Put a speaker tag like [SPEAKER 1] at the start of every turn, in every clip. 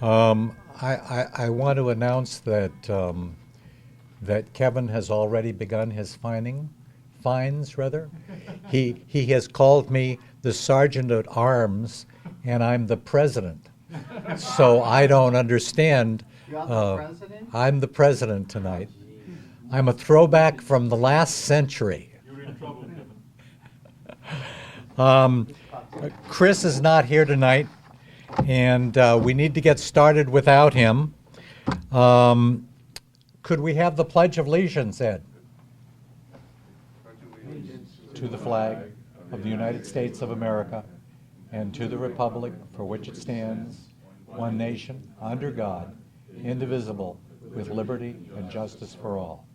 [SPEAKER 1] I want to announce that that Kevin has already begun his fines rather. He has called me the sergeant at arms, and I'm the president. So I don't understand.
[SPEAKER 2] You're the president?
[SPEAKER 1] I'm the president tonight. I'm a throwback from the last century.
[SPEAKER 3] You're in trouble, Kevin.
[SPEAKER 1] Chris is not here tonight, and we need to get started without him. Could we have the Pledge of Allegiance, Ed? To the flag of the United States of America and to the republic for which it stands, one nation, under God, indivisible, with liberty and justice for all.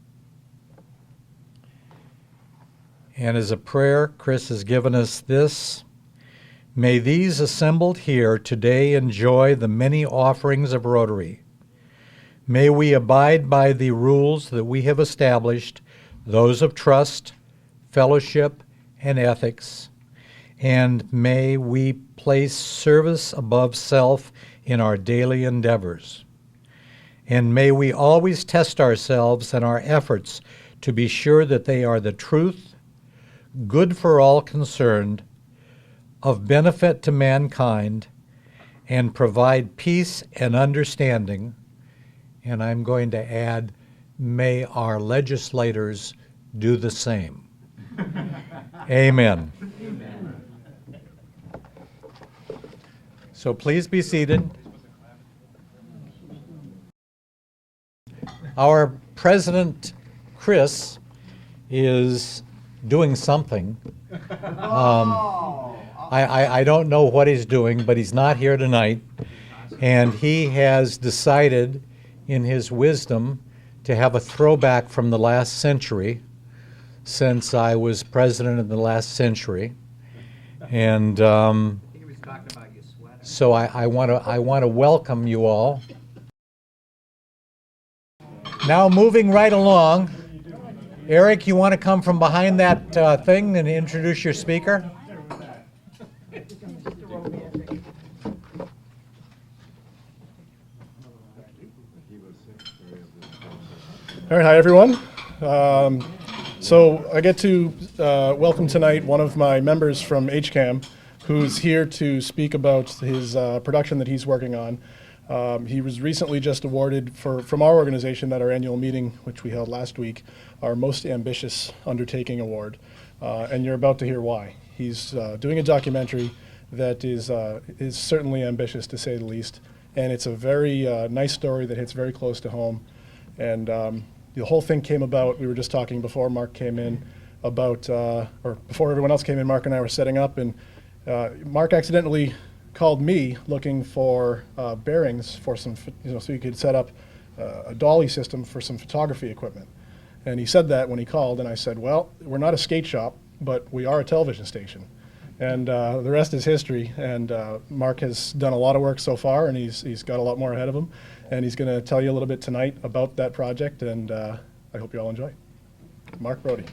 [SPEAKER 1] And as a prayer, Chris has given us this. May these assembled here today enjoy the many offerings of Rotary. May we abide by the rules that we have established, those of trust, fellowship, and ethics, and may we place service above self in our daily endeavors. And may we always test ourselves and our efforts to be sure that they are the truth, good for all concerned, of benefit to mankind, and provide peace and understanding. And I'm going to add, may our legislators do the same. Amen.
[SPEAKER 2] Amen.
[SPEAKER 1] So please be seated. Our president, Chris, is doing something. I don't know what he's doing, but he's not here tonight. And he has decided, in his wisdom, to have a throwback from the last century, since I was president in the last century. And
[SPEAKER 2] He was talking about your sweater.
[SPEAKER 1] so I want to welcome you all. Now moving right along, Eric, you want to come from behind that thing and introduce your speaker?
[SPEAKER 3] All right, hi everyone. So I get to welcome tonight one of my members from HCAM, who's here to speak about his production that he's working on. He was recently just awarded from our organization at our annual meeting, which we held last week, our Most Ambitious Undertaking Award, and you're about to hear why. He's doing a documentary that is certainly ambitious, to say the least, and it's a very nice story that hits very close to home. And the whole thing came about, we were just talking before Mark came in about, or before everyone else came in, Mark and I were setting up, and Mark accidentally called me looking for bearings for some, so he could set up a dolly system for some photography equipment. And he said that when he called, and I said, well, we're not a skate shop, but we are a television station. And the rest is history, and Mark has done a lot of work so far, and he's got a lot more ahead of him. And he's going to tell you a little bit tonight about that project, and I hope you all enjoy. Mark Brodie.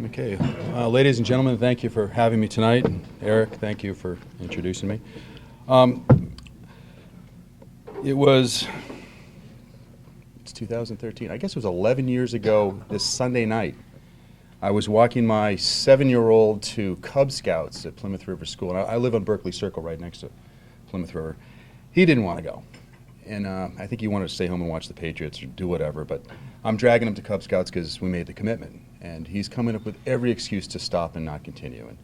[SPEAKER 4] Okay, ladies and gentlemen, thank you for having me tonight. Eric, thank you for introducing me. It's 2013. I guess it was 11 years ago this Sunday night. I was walking my 7-year-old to Cub Scouts at Plymouth River School. And I live on Berkeley Circle right next to Plymouth River. He didn't want to go. And I think he wanted to stay home and watch the Patriots or do whatever. But I'm dragging him to Cub Scouts because we made the commitment. And he's coming up with every excuse to stop and not continue. And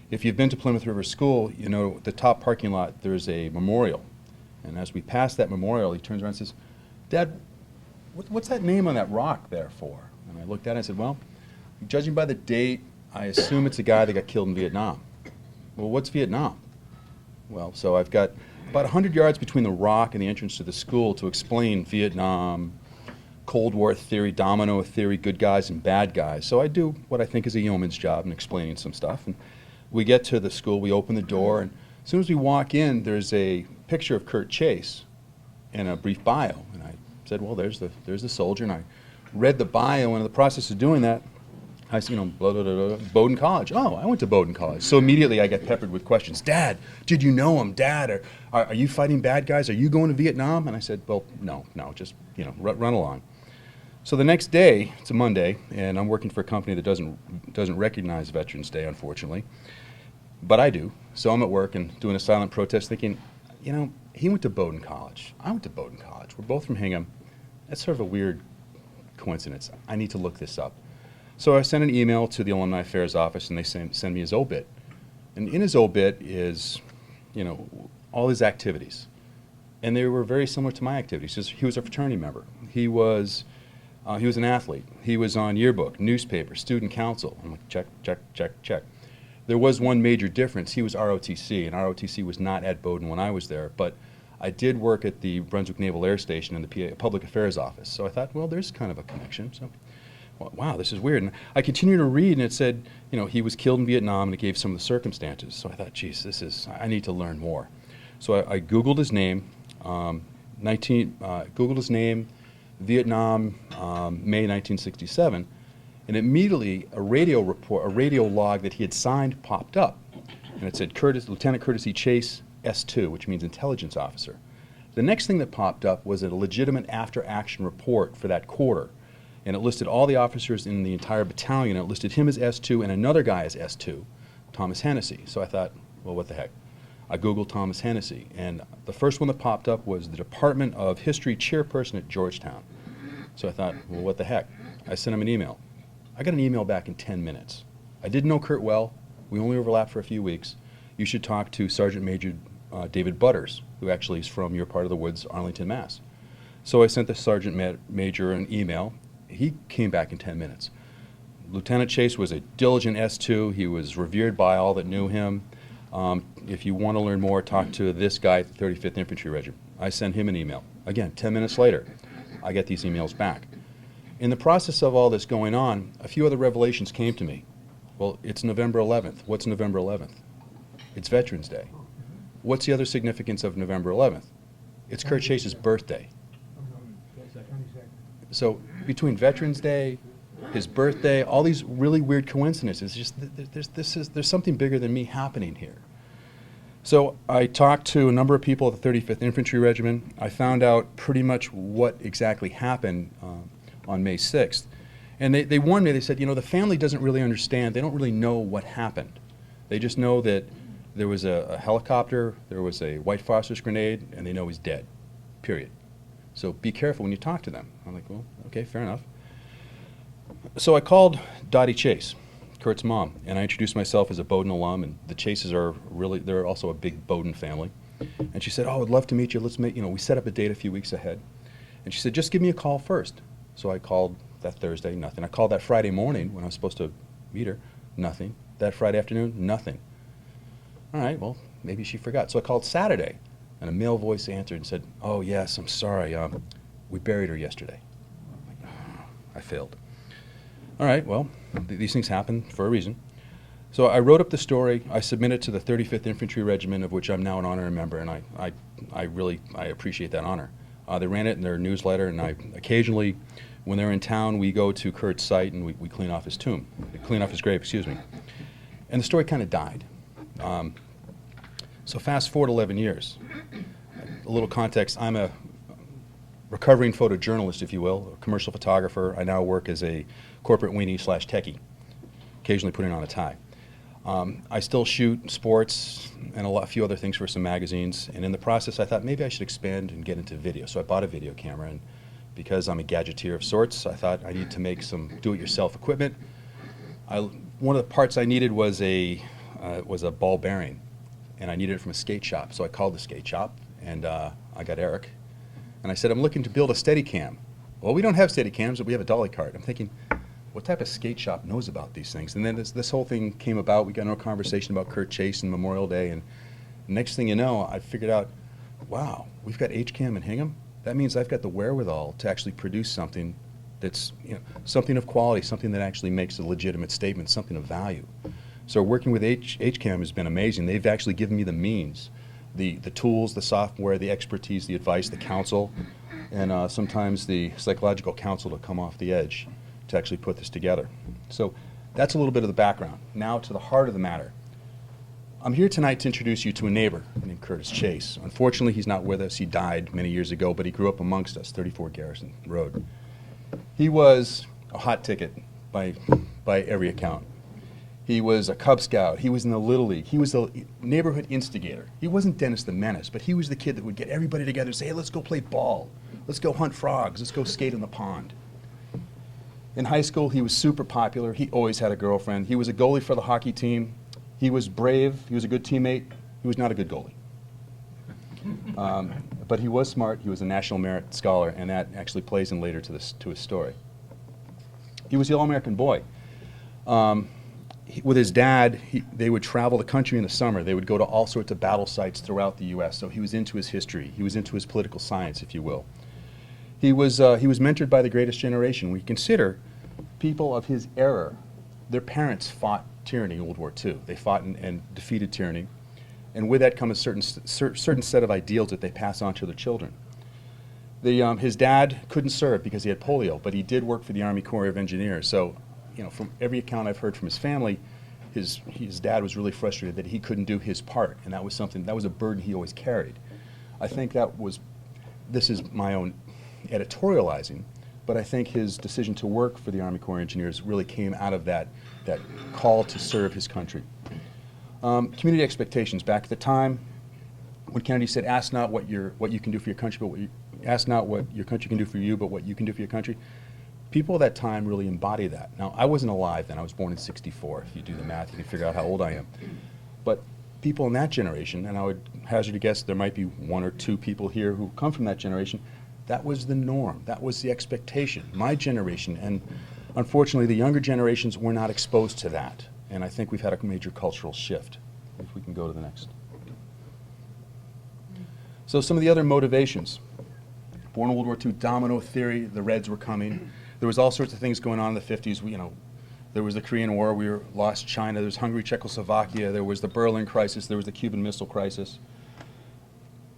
[SPEAKER 4] if you've been to Plymouth River School, you know the top parking lot, there's a memorial. And as we pass that memorial, he turns around and says, Dad, what's that name on that rock there for? And I looked at it and I said, well, judging by the date, I assume it's a guy that got killed in Vietnam. Well, what's Vietnam? Well, so I've got about 100 yards between the rock and the entrance to the school to explain Vietnam, Cold War theory, domino theory, good guys and bad guys. So I do what I think is a yeoman's job in explaining some stuff. And we get to the school, we open the door, and as soon as we walk in, there's a picture of Kurt Chase. and a brief bio. And I said, well, there's the soldier. And I read the bio, and in the process of doing that, I said, blah, blah, blah, blah, Bowdoin College. Oh, I went to Bowdoin College. So immediately I got peppered with questions. Dad, did you know him? Dad, are you fighting bad guys? Are you going to Vietnam? And I said, well, no, just, run along. So the next day, it's a Monday, and I'm working for a company that doesn't recognize Veterans Day, unfortunately. But I do. So I'm at work and doing a silent protest thinking, he went to Bowdoin College. I went to Bowdoin College. We're both from Hingham. That's sort of a weird coincidence. I need to look this up. So I sent an email to the Alumni Affairs office, and they send me his obit. And in his obit is, all his activities. And they were very similar to my activities. He was a fraternity member. He was an athlete. He was on yearbook, newspaper, student council. I'm like, check, check, check, check. There was one major difference. He was ROTC, and ROTC was not at Bowdoin when I was there. But I did work at the Brunswick Naval Air Station in the PA Public Affairs office. So I thought, well, there's kind of a connection. So, wow, this is weird. And I continued to read, and it said, he was killed in Vietnam, and it gave some of the circumstances. So I thought, geez, I need to learn more. So I Googled his name, Googled his name, Vietnam, May 1967, and immediately a radio log that he had signed popped up, and it said Lieutenant Curtis E. Chase, S2, which means intelligence officer. The next thing that popped up was a legitimate after-action report for that quarter, and it listed all the officers in the entire battalion. It listed him as S2 and another guy as S2, Thomas Hennessy. So I thought, well, what the heck? I Googled Thomas Hennessy, and the first one that popped up was the Department of History chairperson at Georgetown. So I thought, well, what the heck? I sent him an email. I got an email back in 10 minutes. I didn't know Kurt well. We only overlapped for a few weeks. You should talk to Sergeant Major David Butters, who actually is from your part of the woods, Arlington, Mass. So I sent the Sergeant Major an email. He came back in 10 minutes. Lieutenant Chase was a diligent S2. He was revered by all that knew him. If you want to learn more, talk to this guy at the 35th Infantry Regiment. I sent him an email. Again, 10 minutes later, I get these emails back. In the process of all this going on, a few other revelations came to me. Well, it's November 11th. What's November 11th? It's Veterans Day. What's the other significance of November 11th? It's Kurt Chase's birthday. So between Veterans Day, his birthday, all these really weird coincidences, there's something bigger than me happening here. So I talked to a number of people at the 35th Infantry Regiment. I found out pretty much what exactly happened on May 6th. And they warned me, they said, the family doesn't really understand. They don't really know what happened. They just know that there was a helicopter, there was a white phosphorus grenade, and they know he's dead, period. So be careful when you talk to them. I'm like, well, okay, fair enough. So I called Dottie Chase, Kurt's mom, and I introduced myself as a Bowdoin alum, and the Chases they're also a big Bowdoin family. And she said, oh, I'd love to meet you. Let's make, we set up a date a few weeks ahead. And she said, just give me a call first. So I called that Thursday, nothing. I called that Friday morning when I was supposed to meet her, nothing. That Friday afternoon, nothing. All right, well, maybe she forgot. So I called Saturday, and a male voice answered and said, oh, yes, I'm sorry. We buried her yesterday. I'm like, oh, I failed. All right, well, these things happen for a reason. So I wrote up the story. I submitted to the 35th Infantry Regiment, of which I'm now an honorary member, and I really appreciate that honor. They ran it in their newsletter, and I occasionally, when they're in town, we go to Kurt's site and we clean off his grave, excuse me. And the story kind of died. So fast forward 11 years. A little context, I'm a recovering photojournalist, if you will, a commercial photographer. I now work as a corporate weenie / techie, occasionally putting on a tie. I still shoot sports and a few other things for some magazines, and in the process I thought maybe I should expand and get into video. So I bought a video camera, and because I'm a gadgeteer of sorts, I thought I needed to make some do-it-yourself equipment. One of the parts I needed was a ball bearing, and I needed it from a skate shop. So I called the skate shop, and I got Eric, and I said, I'm looking to build a Steadicam. Well, we don't have Steadicams, but we have a dolly cart. I'm thinking, what type of skate shop knows about these things? And then this whole thing came about. We got into a conversation about Kurt Chase and Memorial Day, and next thing you know, I figured out, wow, we've got HCAM in Hingham. That means I've got the wherewithal to actually produce something that's, something of quality, something that actually makes a legitimate statement, something of value. So working with HCAM has been amazing. They've actually given me the means the tools, the software, the expertise, the advice, the counsel, and sometimes the psychological counsel to come off the edge to actually put this together. So that's a little bit of the background. Now to the heart of the matter. I'm here tonight to introduce you to a neighbor named Curtis Chase. Unfortunately, he's not with us. He died many years ago, but he grew up amongst us, 34 Garrison Road. He was a hot ticket by every account. He was a Cub Scout. He was in the Little League. He was a neighborhood instigator. He wasn't Dennis the Menace, but he was the kid that would get everybody together and say, hey, let's go play ball. Let's go hunt frogs. Let's go skate in the pond. In high school, he was super popular. He always had a girlfriend. He was a goalie for the hockey team. He was brave. He was a good teammate. He was not a good goalie. But he was smart. He was a National Merit Scholar, and that actually plays in later to his story. He was the All-American boy. With his dad, they would travel the country in the summer. They would go to all sorts of battle sites throughout the U.S., so he was into his history. He was into his political science, if you will. He was mentored by the greatest generation. We consider people of his era, their parents fought tyranny in World War II. They fought and defeated tyranny. And with that comes a certain set of ideals that they pass on to their children. His dad couldn't serve because he had polio, but he did work for the Army Corps of Engineers. So, from every account I've heard from his family, his dad was really frustrated that he couldn't do his part, and that was a burden he always carried. I think this is my own editorializing, but I think his decision to work for the Army Corps of Engineers really came out of that call to serve his country. Community expectations. Back at the time when Kennedy said, ask not what you can do for your country, but ask not what your country can do for you, but what you can do for your country. People at that time really embody that. Now, I wasn't alive then. I was born in '64. If you do the math, you can figure out how old I am. But people in that generation, and I would hazard a guess there might be one or two people here who come from that generation, that was the norm. That was the expectation. My generation, and unfortunately the younger generations, were not exposed to that. And I think we've had a major cultural shift. If we can go to the next. So some of the other motivations. Born in World War II, domino theory, the Reds were coming. There was all sorts of things going on in the 50s. There was the Korean War, we lost China, there was Hungary, Czechoslovakia, there was the Berlin crisis, there was the Cuban Missile Crisis.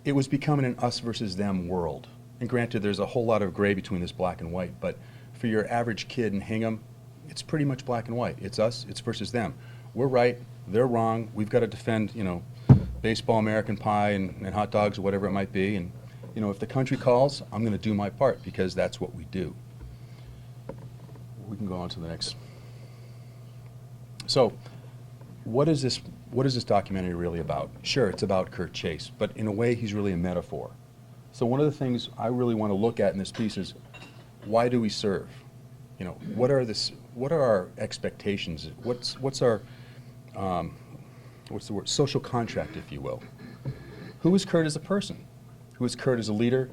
[SPEAKER 4] It was becoming an us versus them world. And granted, there's a whole lot of gray between this black and white, but for your average kid in Hingham, it's pretty much black and white. It's us, it's versus them. We're right, they're wrong, we've got to defend, baseball, American pie, and hot dogs, or whatever it might be. And, if the country calls, I'm going to do my part, because that's what we do. We can go on to the next. So, what is this documentary really about? Sure, it's about Kurt Chase, but in a way, he's really a metaphor. So one of the things I really want to look at in this piece is, why do we serve? What are our expectations? What's our what's the word? Social contract, if you will. Who is Kurt as a person? Who is Kurt as a leader?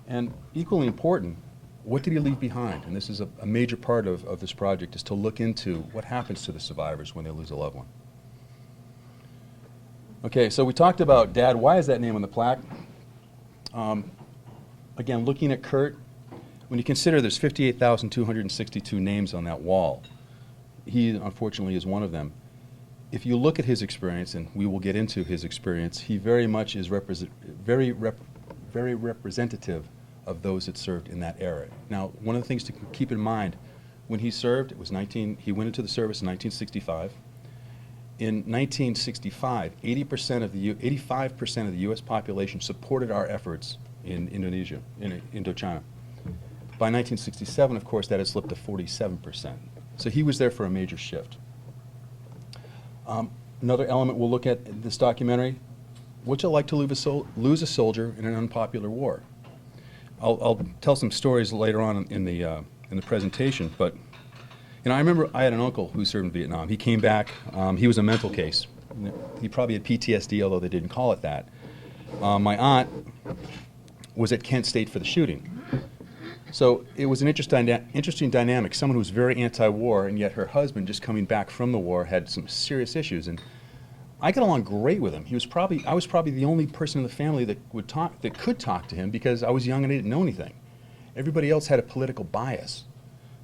[SPEAKER 4] And equally important, what did he leave behind? And this is a major part of this project, is to look into what happens to the survivors when they lose a loved one. Okay, so we talked about Dad. Why is that name on the plaque? Again, looking at Kurt, when you consider there's 58,262 names on that wall, he unfortunately is one of them. If you look at his experience, and we will get into his experience, he very much is very representative of those that served in that era. Now, one of the things to keep in mind, when he served, he went into the service in 1965. In 1965, 85% of the U.S. population supported our efforts in Indonesia, in Indochina. By 1967, of course, that had slipped to 47%. So he was there for a major shift. Another element we'll look at in this documentary, what's it like to lose a soldier in an unpopular war? I'll tell some stories later on in the presentation, but I remember I had an uncle who served in Vietnam. He came back. He was a mental case. He probably had PTSD, although they didn't call it that. My aunt was at Kent State for the shooting. So it was an interesting dynamic. Someone who was very anti-war, and yet her husband, just coming back from the war, had some serious issues. And I got along great with him. I was probably the only person in the family that could talk to him, because I was young and I didn't know anything. Everybody else had a political bias.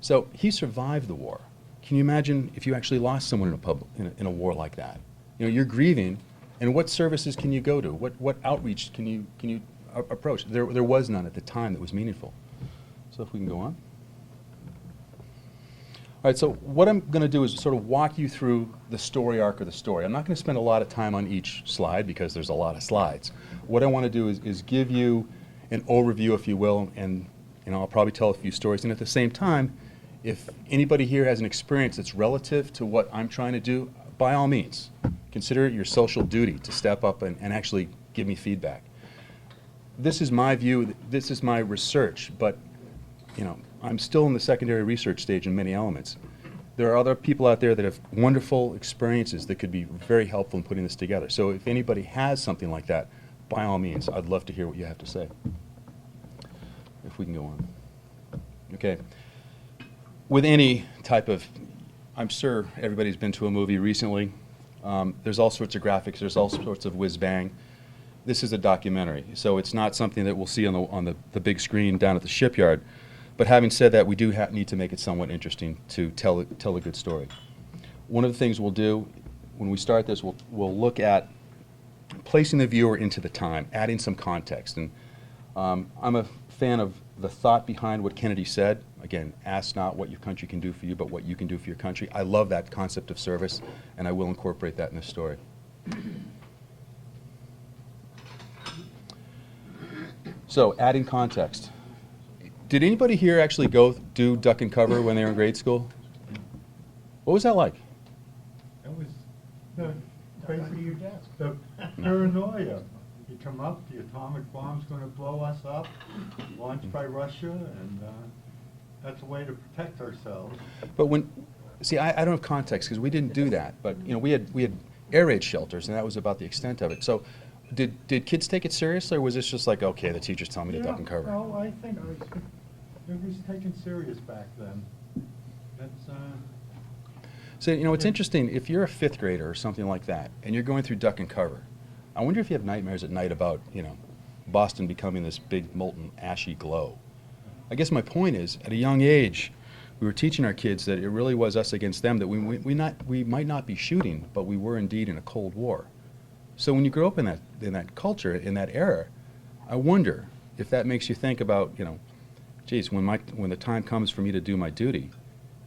[SPEAKER 4] So he survived the war. Can you imagine if you actually lost someone in a war like that? You're grieving, And what services can you go to? What outreach can you approach? There was none at the time that was meaningful. So if we can go on. All right, so what I'm going to do is sort of walk you through the story arc of the story. I'm not going to spend a lot of time on each slide because there's a lot of slides. What I want to do is give you an overview, if you will, and I'll probably tell a few stories. And at the same time, if anybody here has an experience that's relative to what I'm trying to do, by all means, consider it your social duty to step up and actually give me feedback. This is my view, this is my research, but I'm still in the secondary research stage in many elements. There are other people out there that have wonderful experiences that could be very helpful in putting this together. So if anybody has something like that, by all means, I'd love to hear what you have to say. If we can go on. Okay. With any type of, I'm sure everybody's been to a movie recently. There's all sorts of graphics. There's all sorts of whiz-bang. This is a documentary, so it's not something that we'll see on the big screen down at the shipyard. But having said that, we do need to make it somewhat interesting to tell a good story. One of the things we'll do when we start this, we'll look at placing the viewer into the time, adding some context. And I'm a fan of the thought behind what Kennedy said. Again, ask not what your country can do for you, but what you can do for your country. I love that concept of service, and I will incorporate that in this story. So, adding context. Did anybody here actually go do duck and cover when they were in grade school? What was that like?
[SPEAKER 5] That was basically the paranoia. You come up, the atomic bomb's going to blow us up, launched by Russia, and that's a way to protect ourselves.
[SPEAKER 4] But I don't have context because we didn't do that. But we had air raid shelters, and that was about the extent of it. So, did kids take it seriously, or was this just like, okay, the teacher's telling me to duck and cover?
[SPEAKER 5] No, I think it was taken serious back then. That's.
[SPEAKER 4] So, it's interesting, if you're a fifth grader or something like that, and you're going through duck and cover, I wonder if you have nightmares at night about, Boston becoming this big, molten, ashy glow. I guess my point is, at a young age, we were teaching our kids that it really was us against them, that we might not be shooting, but we were indeed in a Cold War. So when you grow up in that culture, in that era, I wonder if that makes you think about, geez, when the time comes for me to do my duty,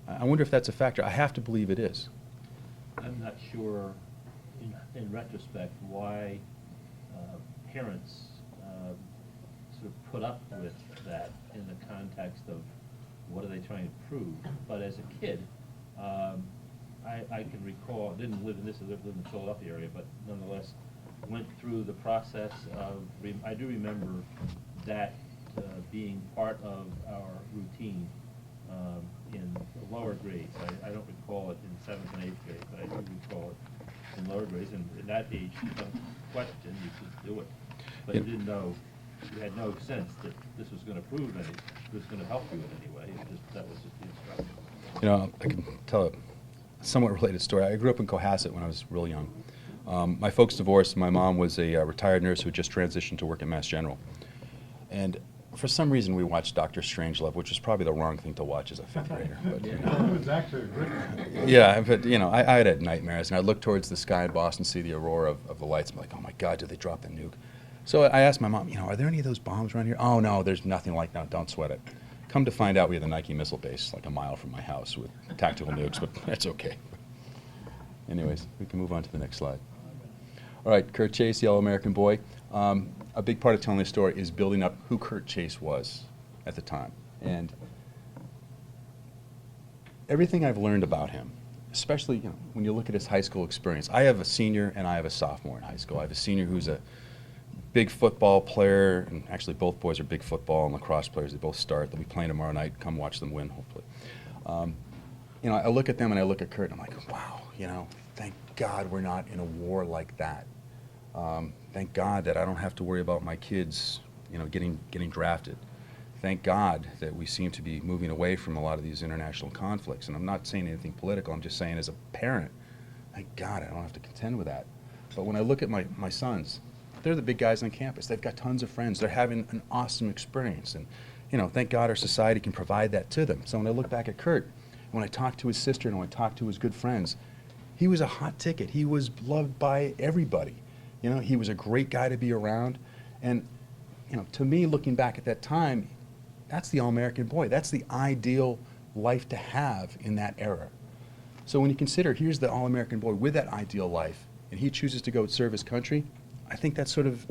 [SPEAKER 4] I wonder if that's a factor. I have to believe it is.
[SPEAKER 6] I'm not sure, in retrospect, why parents sort of put up with that in the context of what are they trying to prove. But as a kid, I can recall, didn't live in this, I lived in the Philadelphia area, but nonetheless went through the process of, I do remember that being part of our routine in the lower grades. I don't recall it in 7th and 8th grade, but I do recall it in lower grades. And in that age, you don't question, you just do it. But you didn't know, you had no sense that this was going to prove anything, it was going to help you in any way. That was just the instruction.
[SPEAKER 4] I can tell a somewhat related story. I grew up in Cohasset when I was real young. My folks divorced. My mom was a retired nurse who had just transitioned to work at Mass General. And for some reason, we watched Dr. Strangelove, which was probably the wrong thing to watch as a fifth grader. But,
[SPEAKER 5] It was actually a good one.
[SPEAKER 4] Yeah, but I had nightmares, and I'd look towards the sky in Boston, see the aurora of the lights. I'm like, oh my God, did they drop the nuke? So I asked my mom, are there any of those bombs around here? Oh no, there's nothing like that. Don't sweat it. Come to find out, we had the Nike missile base like a mile from my house with tactical nukes, but that's okay. Anyways, we can move on to the next slide. All right, Kurt Chase, Yellow American Boy. A big part of telling the story is building up who Kurt Chase was at the time. And everything I've learned about him, especially when you look at his high school experience. I have a senior and I have a sophomore in high school. I have a senior who's a big football player, and actually both boys are big football and lacrosse players. They both start. They'll be playing tomorrow night. Come watch them win, hopefully. I look at them and I look at Kurt and I'm like, wow, thank God we're not in a war like that. Thank God that I don't have to worry about my kids, getting drafted. Thank God that we seem to be moving away from a lot of these international conflicts. And I'm not saying anything political. I'm just saying as a parent, thank God I don't have to contend with that. But when I look at my sons, they're the big guys on campus. They've got tons of friends. They're having an awesome experience. And, thank God our society can provide that to them. So when I look back at Kurt, when I talk to his sister and when I talk to his good friends, he was a hot ticket. He was loved by everybody. You know, he was a great guy to be around. And, you know, to me, looking back at that time, that's the all-American boy. That's the ideal life to have in that era. So when you consider, here's the all-American boy with that ideal life, and he chooses to go serve his country, I think that's sort of,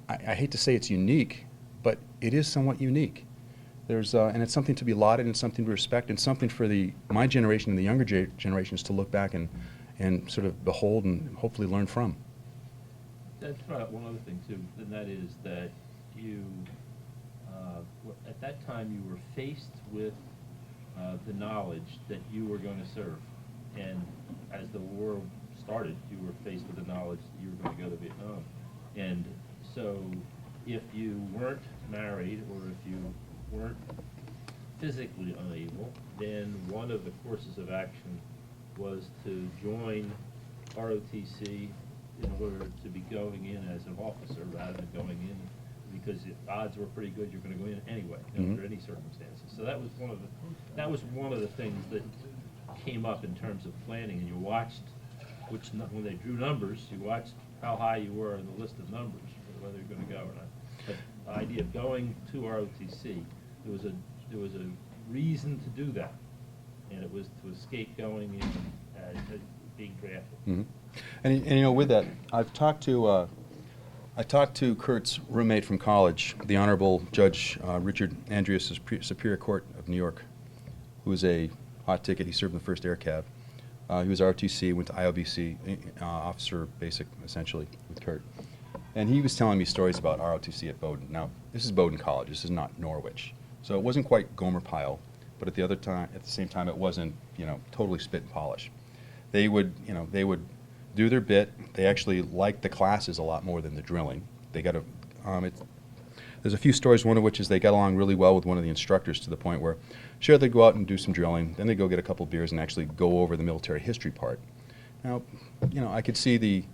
[SPEAKER 4] I hate to say it's unique, but it is somewhat unique. There's, and it's something to be lauded and something to respect and something for my generation and the younger generations to look back and sort of behold and hopefully learn from.
[SPEAKER 6] That's right, one other thing too, and that is that you, at that time, you were faced with the knowledge that you were going to serve. And as the war started, you were faced with the knowledge that you were going to go to Vietnam. And so if you weren't married or if you weren't physically unable, then one of the courses of action was to join ROTC in order to be going in as an officer rather than going in because the odds were pretty good you're going to go in anyway under any circumstances. So that was one of the things that came up in terms of planning, and you watched when they drew numbers, you watched how high you were in the list of numbers, whether you're going to go or not. But the idea of going to ROTC, there was a reason to do that, and it was to escape going in as being drafted.
[SPEAKER 4] Mm-hmm. And you know, with that, I talked to Kurt's roommate from college, the Honorable Judge Richard Andreas, Superior Court of New York, who was a hot ticket. He served in the first air cav. He was ROTC, went to IOBC, officer basic, essentially, with Kurt. And he was telling me stories about ROTC at Bowdoin. Now, this is Bowdoin College. This is not Norwich. So it wasn't quite Gomer Pyle, but at the same time, it wasn't, you know, totally spit and polish. They would do their bit. They actually liked the classes a lot more than the drilling. They got there's a few stories, one of which is they got along really well with one of the instructors to the point where, sure, they'd go out and do some drilling, then they'd go get a couple beers and actually go over the military history part. Now, you know, I could see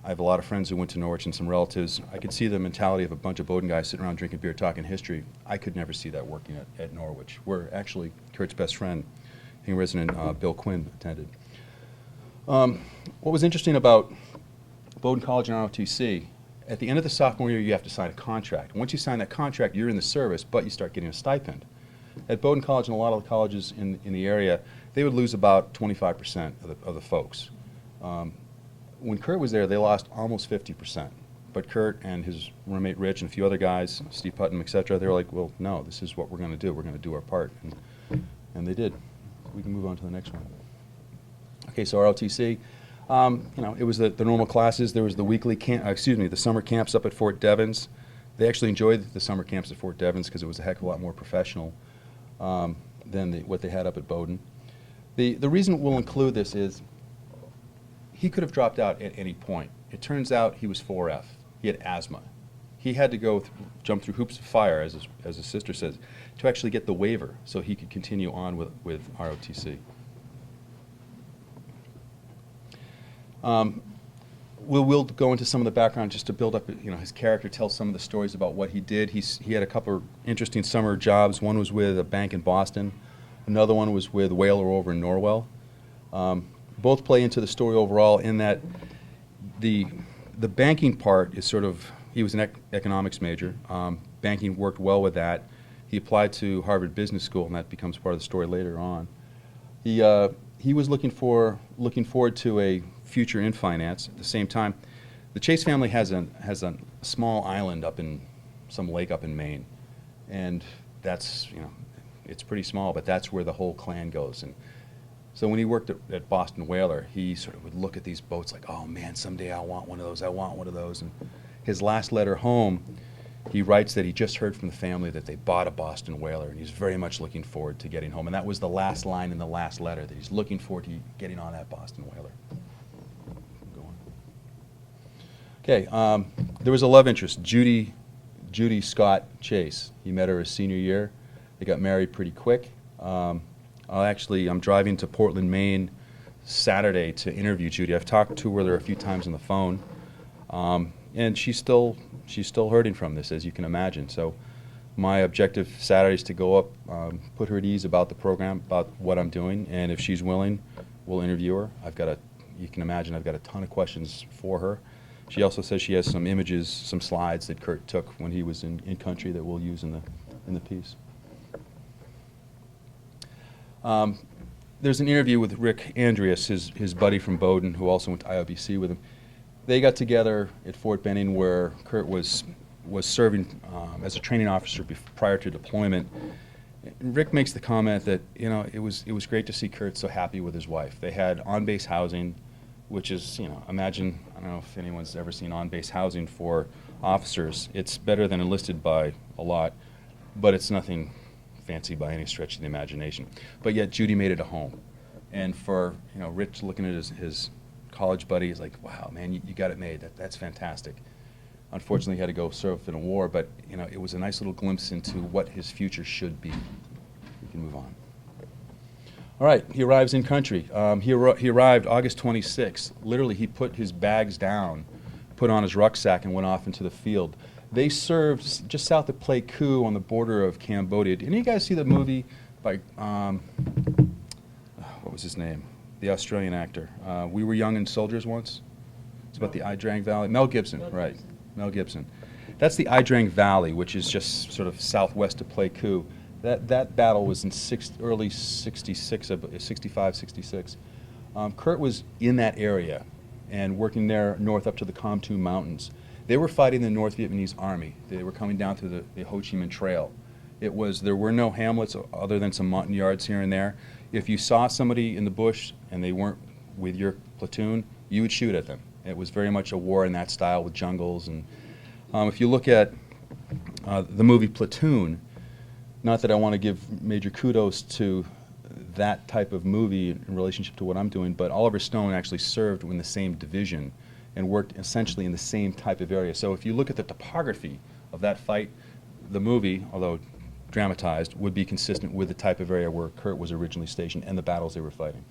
[SPEAKER 4] I have a lot of friends who went to Norwich and some relatives. I could see the mentality of a bunch of Bowdoin guys sitting around drinking beer, talking history. I could never see that working at Norwich, where actually Kurt's best friend, Hingham resident Bill Quinn, attended. What was interesting about Bowdoin College and ROTC, at the end of the sophomore year, you have to sign a contract. Once you sign that contract, you're in the service, but you start getting a stipend. At Bowdoin College and a lot of the colleges in the area, they would lose about 25% of the folks. When Kurt was there, they lost almost 50%. But Kurt and his roommate Rich and a few other guys, Steve Putnam, et cetera, they were like, well, no, this is what we're going to do. We're going to do our part. And they did. We can move on to the next one. Okay, so ROTC, you know, it was the normal classes. There was the the summer camps up at Fort Devens. They actually enjoyed the summer camps at Fort Devens because it was a heck of a lot more professional than what they had up at Bowdoin. The reason we'll include this is he could have dropped out at any point. It turns out he was 4F. He had asthma. He had to jump through hoops of fire, as his sister says, to actually get the waiver so he could continue on with ROTC. We'll go into some of the background just to build up, you know, his character, tell some of the stories about what he did. He had a couple of interesting summer jobs. One was with a bank in Boston. Another one was with Whaler over in Norwell. Both play into the story overall in that the banking part is sort of, he was an economics major. Banking worked well with that. He applied to Harvard Business School, and that becomes part of the story later on. He was looking forward to a future in finance. At the same time, the Chase family has a small island up in some lake up in Maine, and that's, you know, it's pretty small, but that's where the whole clan goes. And so when he worked at Boston Whaler, he sort of would look at these boats like, oh man, someday I want one of those. I want one of those. And his last letter home, he writes that he just heard from the family that they bought a Boston Whaler, and he's very much looking forward to getting home. And that was the last line in the last letter, that he's looking forward to getting on that Boston Whaler. Go on. Okay, there was a love interest, Judy Scott Chase. He met her his senior year. They got married pretty quick. I'm driving to Portland, Maine, Saturday to interview Judy. I've talked to her a few times on the phone, and she's still hurting from this, as you can imagine. So my objective Saturday is to go up, put her at ease about the program, about what I'm doing, and if she's willing, we'll interview her. You can imagine I've got a ton of questions for her. She also says she has some images, some slides that Kurt took when he was in country that we'll use in the piece. There's an interview with Rick Andreas, his buddy from Bowdoin, who also went to IOBC with him. They got together at Fort Benning, where Kurt was serving as a training officer prior to deployment. And Rick makes the comment that, you know, it was great to see Kurt so happy with his wife. They had on-base housing, which is, you know, imagine, I don't know if anyone's ever seen on-base housing for officers. It's better than enlisted by a lot, but it's nothing fancy by any stretch of the imagination. But yet Judy made it a home. And for, you know, Rich looking at his college buddy, he's like, wow, man, you got it made. That's fantastic. Unfortunately, he had to go serve in a war, but, you know, it was a nice little glimpse into what his future should be. We can move on. All right, he arrives in country. He arrived August 26th. Literally, he put his bags down, put on his rucksack, and went off into the field. They served just south of Pleiku on the border of Cambodia. Did any of you guys see the movie by, what was his name? The Australian actor. We Were Young and Soldiers Once. It's about the Idrang Valley. Mel Gibson, right. Mel Gibson. That's the Idrang Valley, which is just sort of southwest of Pleiku. That battle was in early 66, 65, 66. Kurt was in that area and working there north up to the Com Tum Mountains. They were fighting the North Vietnamese army. They were coming down through the Ho Chi Minh Trail. There were no hamlets other than some mountain yards here and there. If you saw somebody in the bush and they weren't with your platoon, you would shoot at them. It was very much a war in that style with jungles. And if you look at the movie Platoon, not that I want to give major kudos to that type of movie in relationship to what I'm doing, but Oliver Stone actually served in the same division and worked essentially in the same type of area. So if you look at the topography of that fight, the movie, although dramatized, would be consistent with the type of area where Kurt was originally stationed and the battles they were fighting.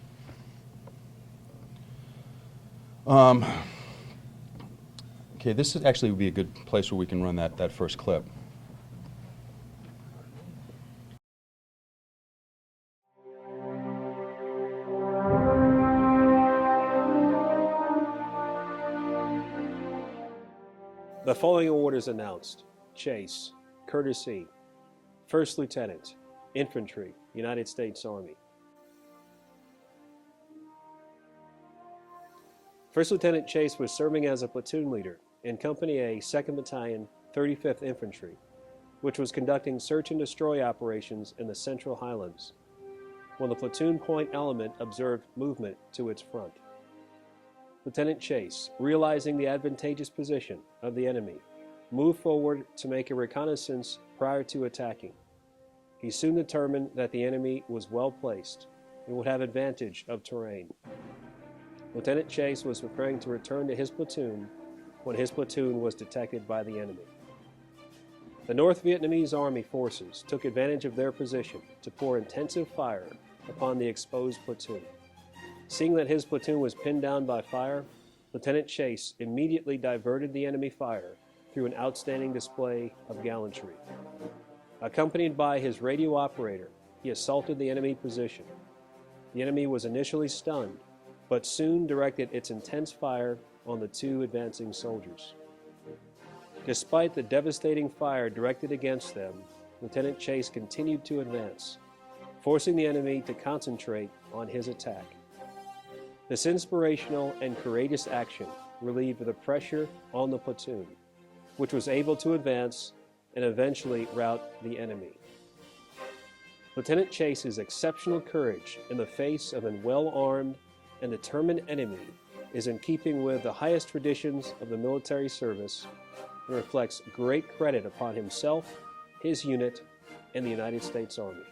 [SPEAKER 4] Okay, this would actually be a good place where we can run that first clip.
[SPEAKER 7] The following orders announced. Chase, courtesy, First Lieutenant, Infantry, United States Army. First Lieutenant Chase was serving as a platoon leader in Company A, 2nd Battalion, 35th Infantry, which was conducting search and destroy operations in the Central Highlands, when the platoon point element observed movement to its front. Lieutenant Chase, realizing the advantageous position of the enemy, moved forward to make a reconnaissance prior to attacking. He soon determined that the enemy was well placed and would have advantage of terrain. Lieutenant Chase was preparing to return to his platoon when his platoon was detected by the enemy. The North Vietnamese Army forces took advantage of their position to pour intensive fire upon the exposed platoon. Seeing that his platoon was pinned down by fire, Lieutenant Chase immediately diverted the enemy fire through an outstanding display of gallantry. Accompanied by his radio operator, he assaulted the enemy position. The enemy was initially stunned, but soon directed its intense fire on the two advancing soldiers. Despite the devastating fire directed against them, Lieutenant Chase continued to advance, forcing the enemy to concentrate on his attack. This inspirational and courageous action relieved the pressure on the platoon, which was able to advance and eventually rout the enemy. Lieutenant Chase's exceptional courage in the face of a well-armed and determined enemy is in keeping with the highest traditions of the military service and reflects great credit upon himself, his unit, and the United States Army.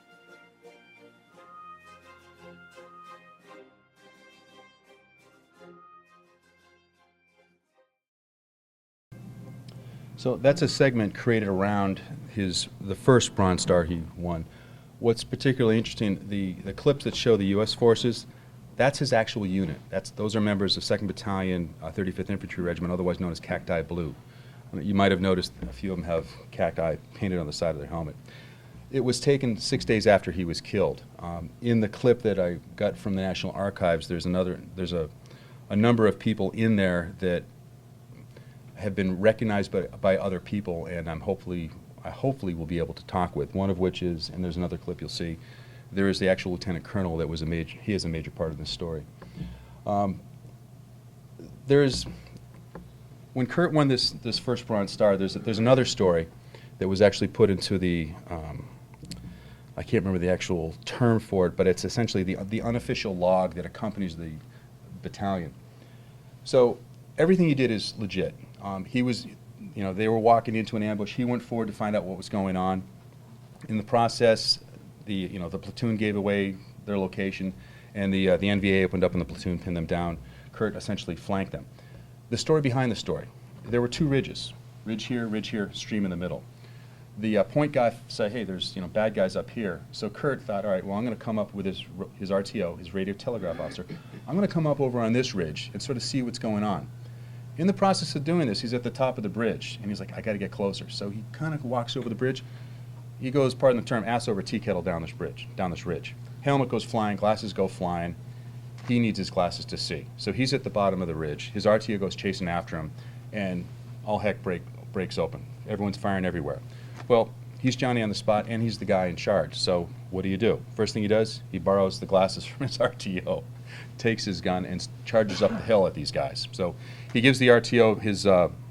[SPEAKER 4] So that's a segment created around the first Bronze Star he won. What's particularly interesting, the clips that show the U.S. forces, that's his actual unit. Those are members of 2nd Battalion, 35th Infantry Regiment, otherwise known as Cacti Blue. You might have noticed a few of them have cacti painted on the side of their helmet. It was taken 6 days after he was killed. In the clip that I got from the National Archives, there's a number of people in there that have been recognized by other people, and I hopefully will be able to talk with. One of which is, and there's another clip you'll see, there is the actual lieutenant colonel that was he is a major part of this story. When Kurt won this first Bronze Star, there's another story that was actually put into the, I can't remember the actual term for it, but it's essentially the unofficial log that accompanies the battalion. So everything he did is legit. He was, they were walking into an ambush. He went forward to find out what was going on. In the process, the platoon gave away their location, and the NVA opened up and the platoon pinned them down. Kurt essentially flanked them. The story behind the story: there were two ridges, ridge here, stream in the middle. The point guy said, "Hey, there's bad guys up here." So Kurt thought, "All right, well, I'm going to come up with his RTO, his radio telegraph officer. I'm going to come up over on this ridge and sort of see what's going on." In the process of doing this, he's at the top of the bridge, and he's like, "I got to get closer." So he kind of walks over the bridge. He goes, pardon the term, ass over tea kettle down this ridge. Helmet goes flying, glasses go flying. He needs his glasses to see. So he's at the bottom of the ridge. His RTO goes chasing after him, and all heck breaks open. Everyone's firing everywhere. Well, he's Johnny on the spot, and he's the guy in charge. So what do? First thing he does, he borrows the glasses from his RTO, takes his gun, and charges up the hill at these guys. So he gives the RTO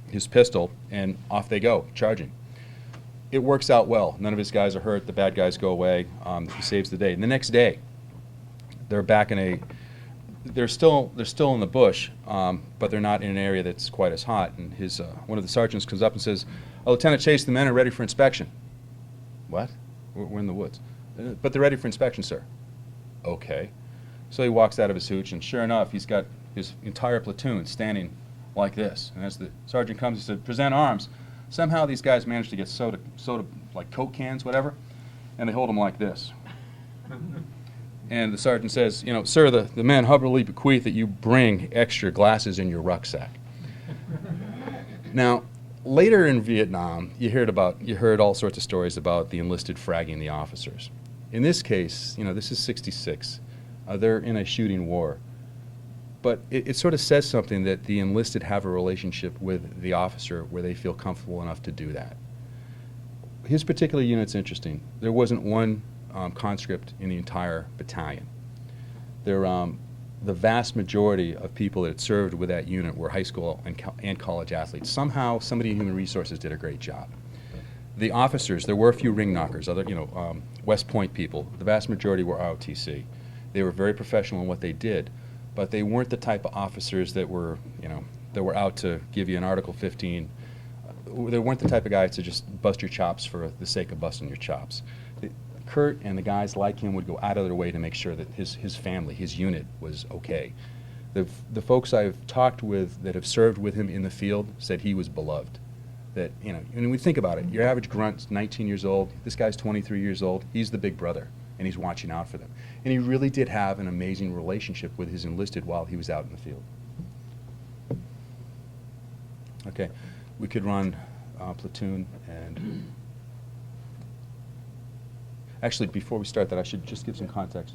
[SPEAKER 4] his pistol, and off they go, charging. It works out well. None of his guys are hurt. The bad guys go away. He saves the day. And the next day, they're back in they're still in the bush, but they're not in an area that's quite as hot. And one of the sergeants comes up and says, "Oh, Lieutenant Chase, the men are ready for inspection." "What?" We're in the woods." "But they're ready for inspection, sir." "Okay." So he walks out of his hooch, and sure enough, he's got his entire platoon standing like this. And as the sergeant comes, he said, "Present arms." Somehow these guys manage to get soda like Coke cans, whatever, and they hold them like this. And the sergeant says, "Sir, the men humbly bequeath that you bring extra glasses in your rucksack." Now, later in Vietnam, you heard all sorts of stories about the enlisted fragging the officers. In this case, this is '66. They're in a shooting war. But it sort of says something that the enlisted have a relationship with the officer where they feel comfortable enough to do that. His particular unit's interesting. There wasn't one conscript in the entire battalion. The vast majority of people that served with that unit were high school and college athletes. Somehow, somebody in Human Resources did a great job. The officers, there were a few ring knockers, West Point people. The vast majority were ROTC. They were very professional in what they did. But they weren't the type of officers that were out to give you an Article 15. They weren't the type of guys to just bust your chops for the sake of busting your chops. Kurt and the guys like him would go out of their way to make sure that his family, his unit, was okay. The folks I've talked with that have served with him in the field said he was beloved. That, and when we think about it, your average grunt's 19 years old. This guy's 23 years old. He's the big brother, and he's watching out for them. And he really did have an amazing relationship with his enlisted while he was out in the field. Okay, we could run platoon and... Actually, before we start that, I should just give some context.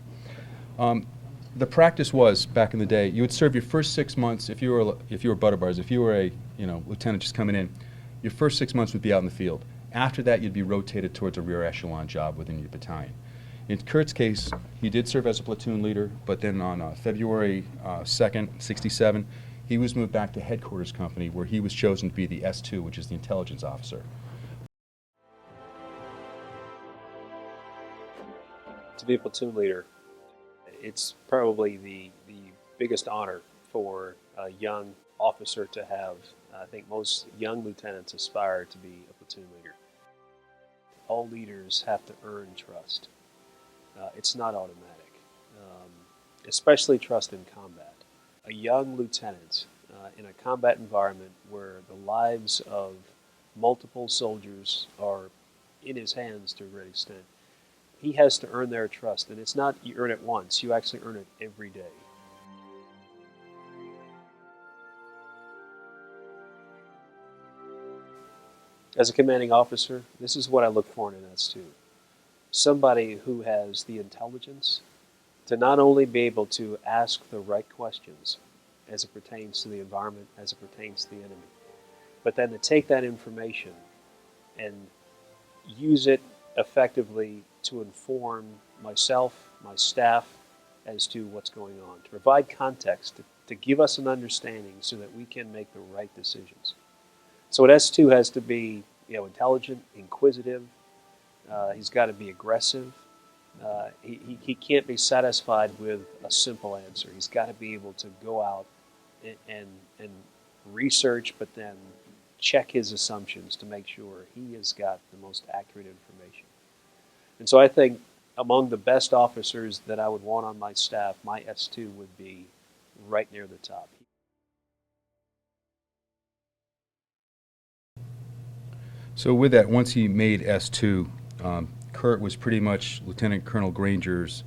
[SPEAKER 4] The practice was, back in the day, you would serve your first 6 months, if you were butter bars, if you were a lieutenant just coming in, your first 6 months would be out in the field. After that, you'd be rotated towards a rear echelon job within your battalion. In Kurt's case, he did serve as a platoon leader, but then on February 2nd, '67, he was moved back to headquarters company, where he was chosen to be the S2, which is the intelligence officer.
[SPEAKER 7] To be a platoon leader, it's probably the biggest honor for a young officer to have. I think most young lieutenants aspire to be a platoon leader. All leaders have to earn trust. It's not automatic, especially trust in combat. A young lieutenant in a combat environment where the lives of multiple soldiers are in his hands to a great extent, he has to earn their trust. And it's not you earn it once, you actually earn it every day. As a commanding officer, this is what I look for in an S2. Somebody who has the intelligence to not only be able to ask the right questions as it pertains to the environment, as it pertains to the enemy, but then to take that information and use it effectively to inform myself, my staff, as to what's going on, to provide context, to give us an understanding so that we can make the right decisions. So an S2 has to be, intelligent, inquisitive. He's got to be aggressive. He can't be satisfied with a simple answer. He's got to be able to go out and research, but then check his assumptions to make sure he has got the most accurate information. And so I think among the best officers that I would want on my staff, my S2 would be right near the top.
[SPEAKER 4] So with that, once he made S2, Kurt was pretty much Lieutenant Colonel Granger's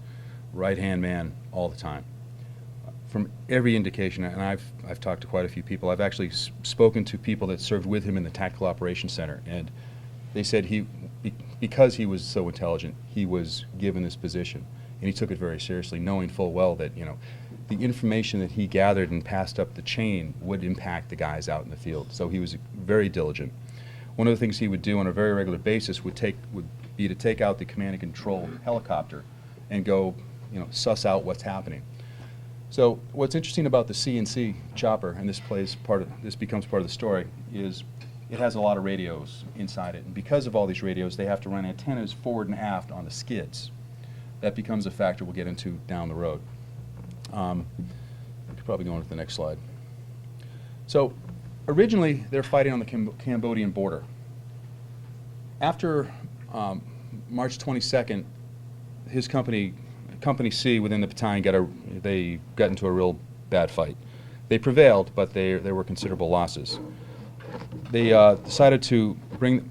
[SPEAKER 4] right-hand man all the time. From every indication, and I've talked to quite a few people, I've actually spoken to people that served with him in the Tactical Operations Center, and they said because he was so intelligent, he was given this position, and he took it very seriously, knowing full well that, the information that he gathered and passed up the chain would impact the guys out in the field. So he was very diligent. One of the things he would do on a very regular basis would be to take out the command and control helicopter and go, suss out what's happening. So what's interesting about the CNC chopper, and this becomes part of the story, is it has a lot of radios inside it, and because of all these radios, they have to run antennas forward and aft on the skids. That becomes a factor we'll get into down the road. We could probably go on to the next slide. So originally, they're fighting on the Cambodian border. After March 22nd, his company C within the battalion got into a real bad fight. They prevailed, but there were considerable losses. They decided to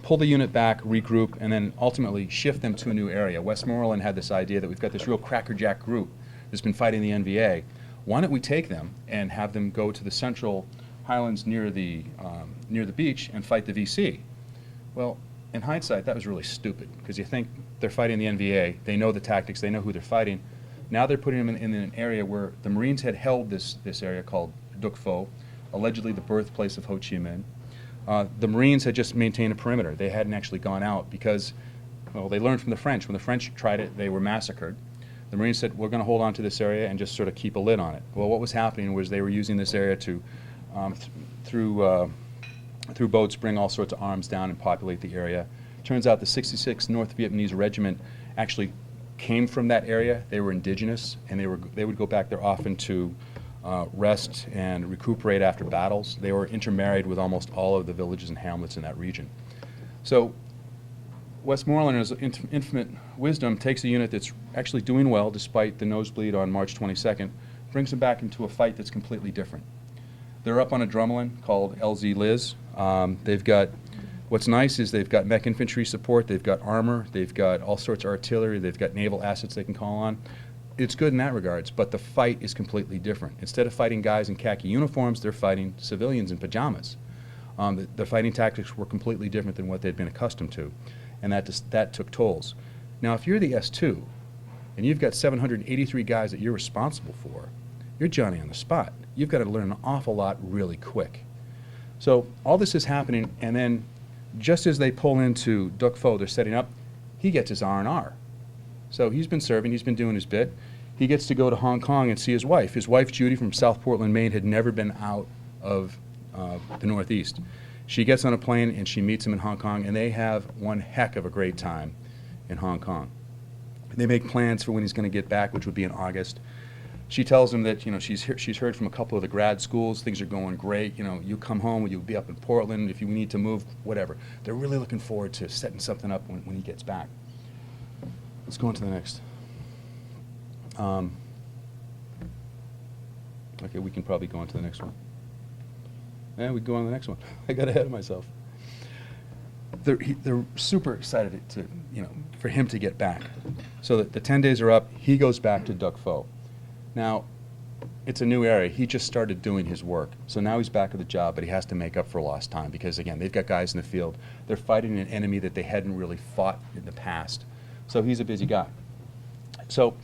[SPEAKER 4] pull the unit back, regroup, and then ultimately shift them to a new area. Westmoreland had this idea that we've got this real crackerjack group that's been fighting the NVA. Why don't we take them and have them go to the central highlands near the beach and fight the VC? Well, in hindsight, that was really stupid, because you think they're fighting the NVA, they know the tactics, they know who they're fighting. Now they're putting them in an area where the Marines had held this area called Duc Pho, allegedly the birthplace of Ho Chi Minh. The Marines had just maintained a perimeter. They hadn't actually gone out because, well, they learned from the French. When the French tried it, they were massacred. The Marines said, we're going to hold on to this area and just sort of keep a lid on it. Well, what was happening was they were using this area to, through boats, bring all sorts of arms down and populate the area. Turns out the 66th North Vietnamese Regiment actually came from that area. They were indigenous, and they would go back there often to rest and recuperate after battles. They were intermarried with almost all of the villages and hamlets in that region. So Westmoreland, in his infinite wisdom, takes a unit that's actually doing well despite the nosebleed on March 22nd, brings them back into a fight that's completely different. They're up on a drumlin called LZ Liz. What's nice is they've got mech infantry support, they've got armor, they've got all sorts of artillery, they've got naval assets they can call on. It's good in that regards, but the fight is completely different. Instead of fighting guys in khaki uniforms, they're fighting civilians in pajamas. The fighting tactics were completely different than what they'd been accustomed to, and that took tolls. Now, if you're the S2, and you've got 783 guys that you're responsible for, you're Johnny on the spot. You've got to learn an awful lot really quick. So all this is happening, and then just as they pull into Duc Pho, they're setting up, he gets his R&R. So he's been serving, he's been doing his bit. He gets to go to Hong Kong and see his wife. His wife, Judy, from South Portland, Maine, had never been out of the Northeast. She gets on a plane and she meets him in Hong Kong, and they have one heck of a great time in Hong Kong. They make plans for when he's going to get back, which would be in August. She tells him that she's heard from a couple of the grad schools, things are going great. You come home, you'll be up in Portland. If you need to move, whatever. They're really looking forward to setting something up when he gets back. Let's go on to the next. Okay, we can probably go on to the next one. Yeah, we can go on to the next one. I got ahead of myself. They're super excited for him to get back. So the 10 days are up. He goes back to Duc Pho. Now, it's a new area. He just started doing his work. So now he's back at the job, but he has to make up for lost time because, again, they've got guys in the field. They're fighting an enemy that they hadn't really fought in the past. So he's a busy guy. So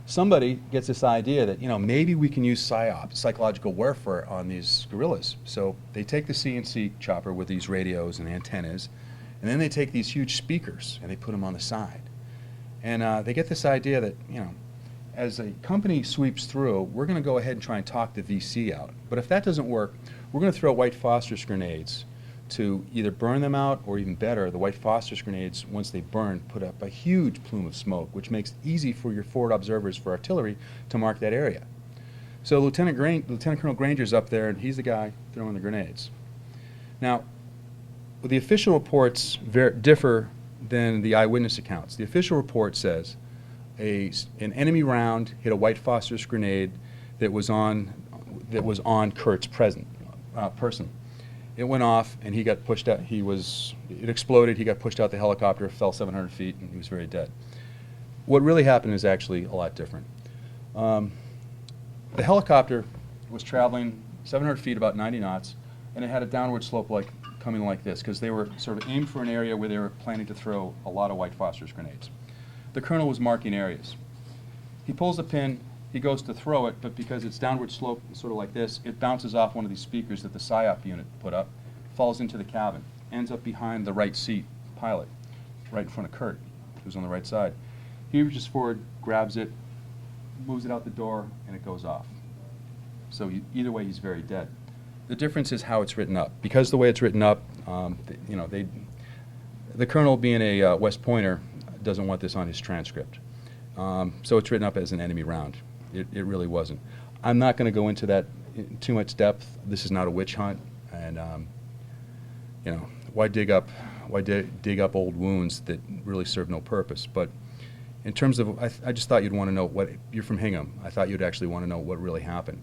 [SPEAKER 4] somebody gets this idea that, maybe we can use PSYOP, psychological warfare, on these guerrillas. So they take the CNC chopper with these radios and antennas, and then they take these huge speakers and they put them on the side. And they get this idea that, as a company sweeps through, we're going to go ahead and try and talk the VC out. But if that doesn't work, we're going to throw white phosphorus grenades to either burn them out, or even better, the white phosphorus grenades, once they burn, put up a huge plume of smoke, which makes it easy for your forward observers for artillery to mark that area. So Lieutenant Colonel Granger's up there, and he's the guy throwing the grenades. Now, the official reports differ than the eyewitness accounts. The official report says an enemy round hit a white phosphorus grenade that was on Kurt's person. It went off, and he got pushed out. It exploded. He got pushed out the helicopter, fell 700 feet, and he was very dead. What really happened is actually a lot different. The helicopter was traveling 700 feet, about 90 knots, and it had a downward slope coming like this, because they were sort of aimed for an area where they were planning to throw a lot of white phosphorus grenades. The colonel was marking areas. He pulls the pin. He goes to throw it, but because it's downward slope, sort of like this, it bounces off one of these speakers that the PSYOP unit put up, falls into the cabin, ends up behind the right seat pilot, right in front of Kurt, who's on the right side. He reaches forward, grabs it, moves it out the door, and it goes off. So either way, he's very dead. The difference is how it's written up. Because the way it's written up, the colonel, being a West Pointer, doesn't want this on his transcript. So it's written up as an enemy round. It really wasn't. I'm not going to go into that in too much depth. This is not a witch hunt, and why dig up old wounds that really serve no purpose? But in terms of, I just thought you'd want to know what. You're from Hingham. I thought you'd actually want to know what really happened.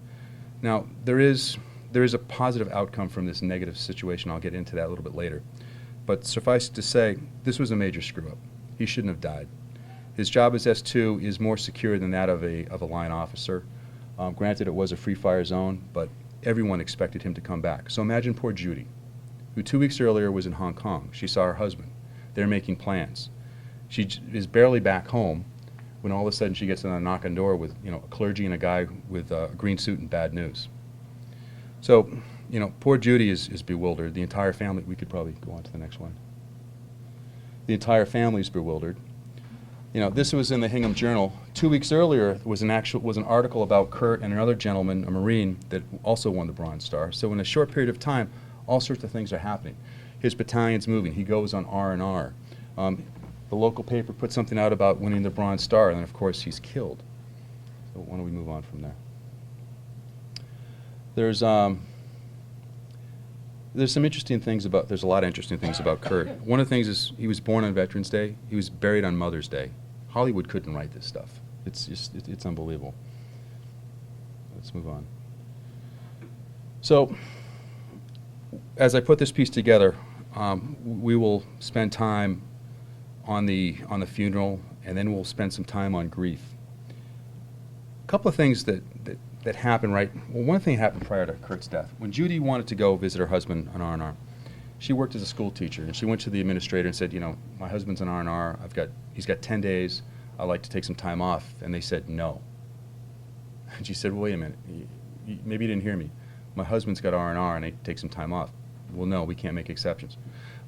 [SPEAKER 4] Now there is a positive outcome from this negative situation. I'll get into that a little bit later. But suffice to say, this was a major screw-up. He shouldn't have died. His job as S2 is more secure than that of a line officer. Granted, it was a free fire zone, but everyone expected him to come back. So imagine poor Judy, who 2 weeks earlier was in Hong Kong. She saw her husband. They're making plans. She is barely back home when all of a sudden she gets on a knock on door with a clergy and a guy with a green suit and bad news. So poor Judy is bewildered. The entire family. We could probably go on to the next one. The entire family is bewildered. This was in the Hingham Journal. 2 weeks earlier was an article about Kurt and another gentleman, a Marine, that also won the Bronze Star. So in a short period of time, all sorts of things are happening. His battalion's moving. He goes on R&R. The local paper put something out about winning the Bronze Star, and then of course he's killed. So why don't we move on from there? There's some interesting things there's a lot of interesting things about Kurt. One of the things is he was born on Veterans Day. He was buried on Mother's Day. Hollywood couldn't write this stuff. It's unbelievable. Let's move on. So, as I put this piece together, we will spend time on the funeral, and then we'll spend some time on grief. A couple of things that happened one thing happened prior to Kurt's death. When Judy wanted to go visit her husband on R&R, she worked as a school teacher, and she went to the administrator and said, my husband's on R&R, he's got 10 days, I'd like to take some time off, and they said no. And she said, well, wait a minute, maybe you didn't hear me. My husband's got R&R and I take some time off. Well, no, we can't make exceptions.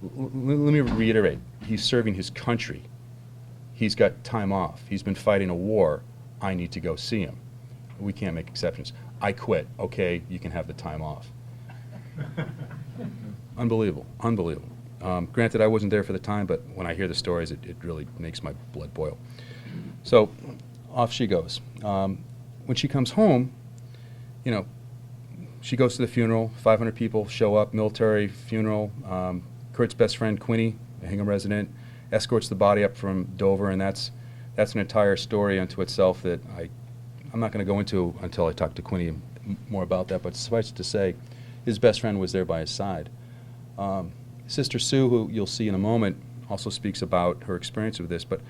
[SPEAKER 4] Let me reiterate, he's serving his country. He's got time off. He's been fighting a war. I need to go see him. We can't make exceptions. I quit. Okay, you can have the time off. Unbelievable. Granted, I wasn't there for the time, but when I hear the stories, it really makes my blood boil. So off she goes. When she comes home, she goes to the funeral. 500 people show up, military funeral. Kurt's best friend, Quinny, a Hingham resident, escorts the body up from Dover, and that's an entire story unto itself that I'm not going to go into until I talk to Quinny more about that, but suffice it to say, his best friend was there by his side. Sister Sue, who you'll see in a moment, also speaks about her experience with this, but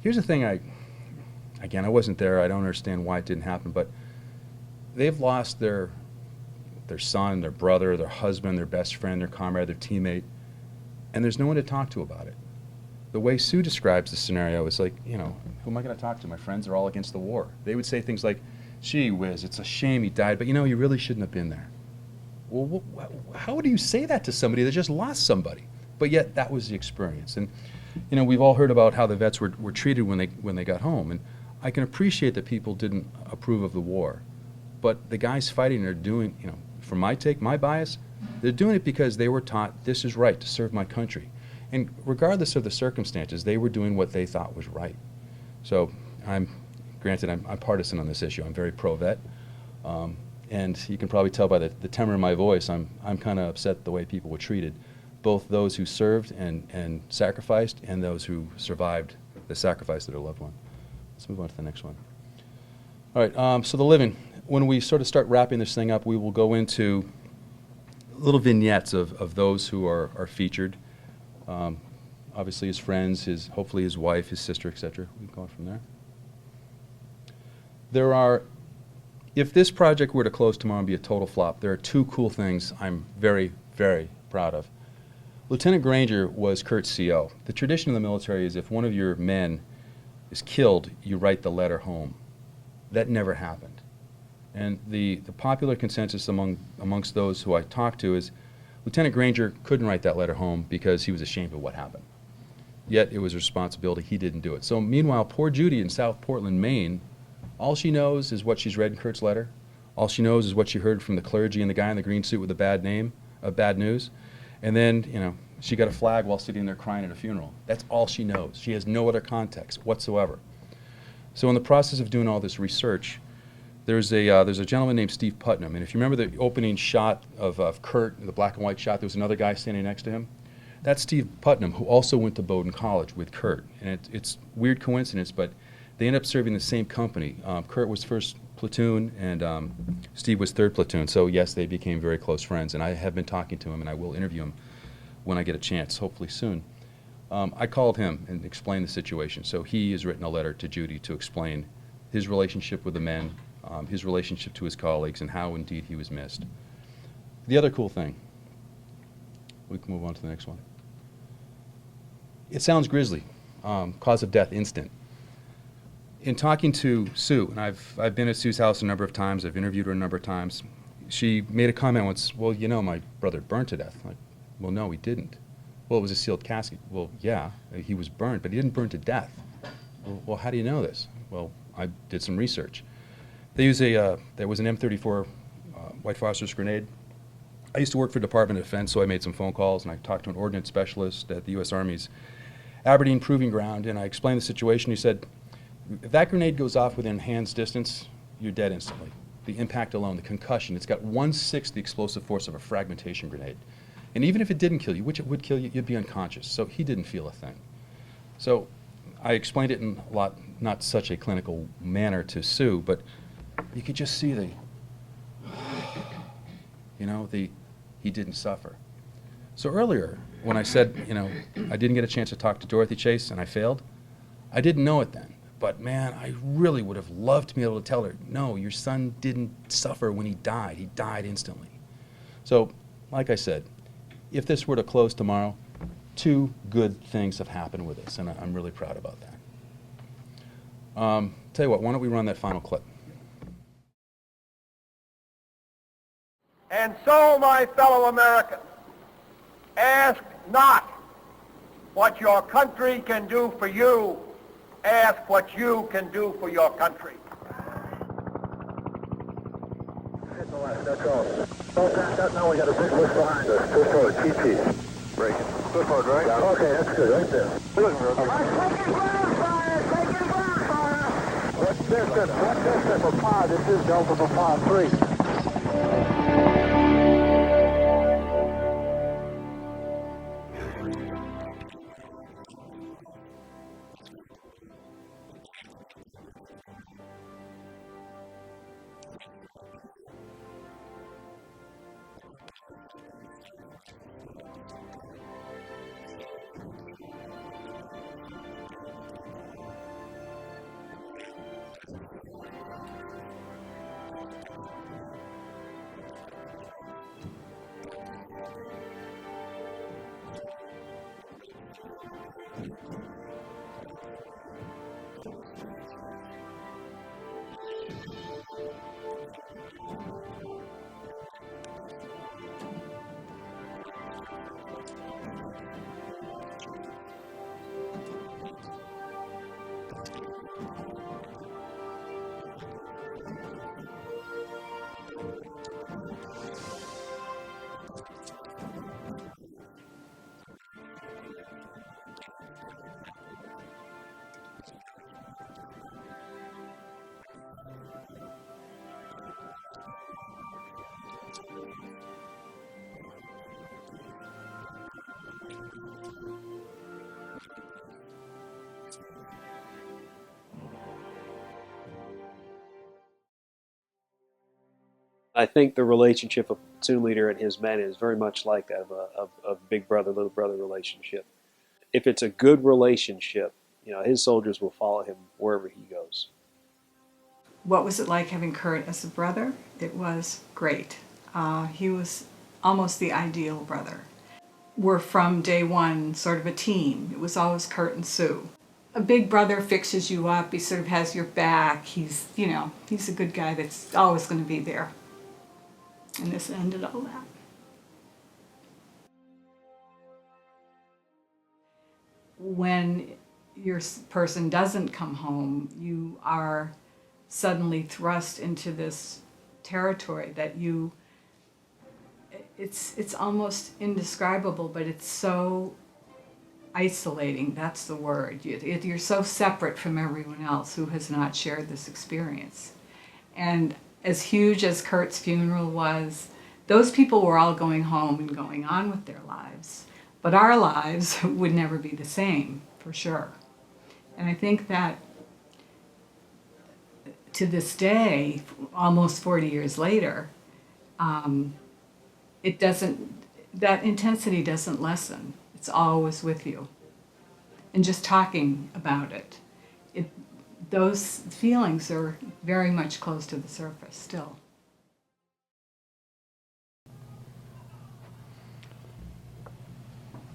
[SPEAKER 4] here's the thing, I wasn't there, I don't understand why it didn't happen, but they've lost their son, their brother, their husband, their best friend, their comrade, their teammate, and there's no one to talk to about it. the way Sue describes the scenario is like, you know, who am I going to talk to? My friends are all against the war. They would say things like, gee whiz, it's a shame he died, but you know, he really shouldn't have been there. Well, how do you say that to somebody that just lost somebody? But yet, that was the experience. And, you know, we've all heard about how the vets were treated when they got home. And I can appreciate that people didn't approve of the war. But the guys fighting are doing, you know, from my take, my bias, they're doing it because they were taught this is right to serve my country. And regardless of the circumstances, they were doing what they thought was right. So I'm partisan on this issue. I'm very pro-vet. And you can probably tell by the tenor of my voice, I'm kind of upset the way people were treated, both those who served and sacrificed and those who survived the sacrifice of their loved one. Let's move on to the next one. All right, so the living. When we sort of start wrapping this thing up, we will go into little vignettes of those who are featured. Obviously his friends, hopefully his wife, his sister, etc. We can go on from there. There are, if this project were to close tomorrow and be a total flop, there are two cool things I'm very, very proud of. Lieutenant Granger was Kurt's CO. The tradition in the military is if one of your men is killed, you write the letter home. That never happened. And the popular consensus amongst those who I talked to is Lieutenant Granger couldn't write that letter home because he was ashamed of what happened. Yet it was a responsibility. He didn't do it. So meanwhile, poor Judy in South Portland, Maine, all she knows is what she's read in Kurt's letter. All she knows is what she heard from the clergy and the guy in the green suit with the bad news. And then, you know, she got a flag while sitting there crying at a funeral. That's all she knows. She has no other context whatsoever. So in the process of doing all this research, there's a gentleman named Steve Putnam. And if you remember the opening shot of Kurt, the black and white shot, there was another guy standing next to him. That's Steve Putnam, who also went to Bowdoin College with Kurt. And it's weird coincidence, but they end up serving the same company. Kurt was first platoon, and Steve was third platoon. So yes, they became very close friends. And I have been talking to him, and I will interview him when I get a chance, hopefully soon. I called him and explained the situation. So he has written a letter to Judy to explain his relationship with the men, his relationship to his colleagues, and how indeed he was missed. The other cool thing, we can move on to the next one. It sounds grisly, cause of death instant. In talking to Sue, and I've been at Sue's house a number of times, I've interviewed her a number of times, she made a comment once, well, you know, my brother burned to death. Like, well, no, he didn't. Well, it was a sealed casket. Well, yeah, he was burned, but he didn't burn to death. Well, how do you know this? Well, I did some research. They use there was an M34 white phosphorus grenade. I used to work for the Department of Defense, so I made some phone calls, and I talked to an ordnance specialist at the U.S. Army's Aberdeen Proving Ground, and I explained the situation. He said, if that grenade goes off within hand's distance, you're dead instantly. The impact alone, the concussion, it's got 1/6 the explosive force of a fragmentation grenade. And even if it didn't kill you, which it would kill you, you'd be unconscious. So he didn't feel a thing. So I explained it in not such a clinical manner to Sue, but you could just see he didn't suffer. So earlier, when I said, I didn't get a chance to talk to Dorothy Chase and I failed, I didn't know it then. But man, I really would have loved to be able to tell her, no, your son didn't suffer when he died. He died instantly. So, like I said, if this were to close tomorrow, 2 good things have happened with this, and I'm really proud about that. Tell you what, why don't we run that final clip?
[SPEAKER 8] And so, my fellow Americans, ask not what your country can do for you, ask what you can do for your country. Hit the left, that's all. Don't back up now, we got a big bush behind us. Push forward, TP. Breaking. Push forward, right? Yeah. Okay, that's good, right there. Looking real good. Taking ground fire, taking ground fire. What's this for pod? This is Delta for pod 3.
[SPEAKER 7] I think the relationship of a platoon leader and his men is very much like that of a big brother, little brother relationship. If it's a good relationship, his soldiers will follow him wherever he goes.
[SPEAKER 9] What was it like having Kurt as a brother? It was great. He was almost the ideal brother. We're from day one sort of a team. It was always Kurt and Sue. A big brother fixes you up. He sort of has your back. He's a good guy that's always going to be there. And this ended all that. When your person doesn't come home, you are suddenly thrust into this territory that it's almost indescribable, but it's so isolating. That's the word. You're so separate from everyone else who has not shared this experience. And as huge as Kurt's funeral was, those people were all going home and going on with their lives. But our lives would never be the same, for sure. And I think that to this day, almost 40 years later, that intensity doesn't lessen. It's always with you. And just talking about it, those feelings are very much close to the surface still.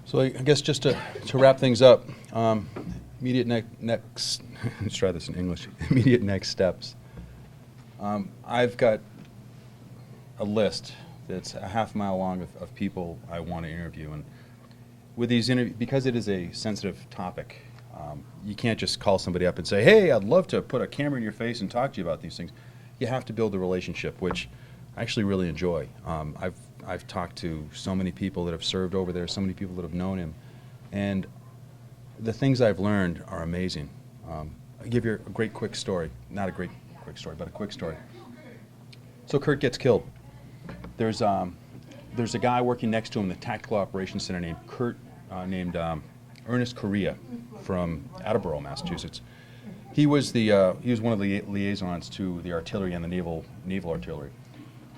[SPEAKER 4] So I guess just to wrap things up, immediate next let's try this in English. Immediate next steps. I've got a list that's a half mile long of people I want to interview, and with these because it is a sensitive topic, you can't just call somebody up and say, "Hey, I'd love to put a camera in your face and talk to you about these things." You have to build a relationship, which I actually really enjoy. I've talked to so many people that have served over there, so many people that have known him, and the things I've learned are amazing. I'll give you a great quick story. Not a great quick story, but a quick story. So Kurt gets killed. There's a guy working next to him in the Tactical Operations Center named Ernest Correa from Attleboro, Massachusetts. He was one of the liaisons to the artillery and the naval artillery.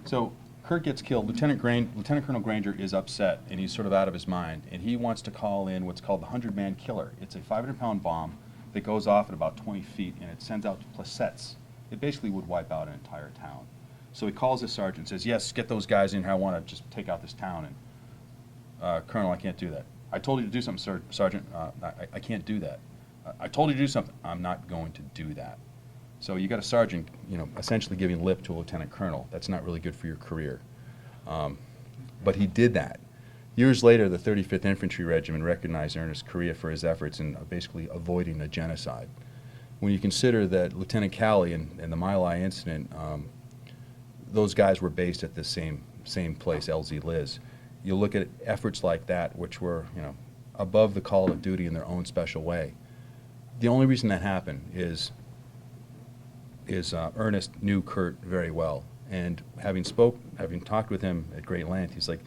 [SPEAKER 4] So Kurt gets killed. Lieutenant Colonel Granger is upset, and he's sort of out of his mind, and he wants to call in what's called the 100-man killer. It's a 500-pound bomb that goes off at about 20 feet, and it sends out placettes. It basically would wipe out an entire town. So he calls his sergeant and says, "Yes, get those guys in here. I want to just take out this town." And Colonel, I can't do that. I told you to do something, Sergeant. I can't do that. I told you to do something. I'm not going to do that. So you got a sergeant, essentially giving lip to a lieutenant colonel. That's not really good for your career. But he did that. Years later, the 35th Infantry Regiment recognized Ernest Correa for his efforts in basically avoiding a genocide. When you consider that Lieutenant Calley and the My Lai incident, those guys were based at the same place, LZ Liz. You look at efforts like that, which were above the call of duty in their own special way. The only reason that happened is Ernest knew Kurt very well, and having talked with him at great length, he's like,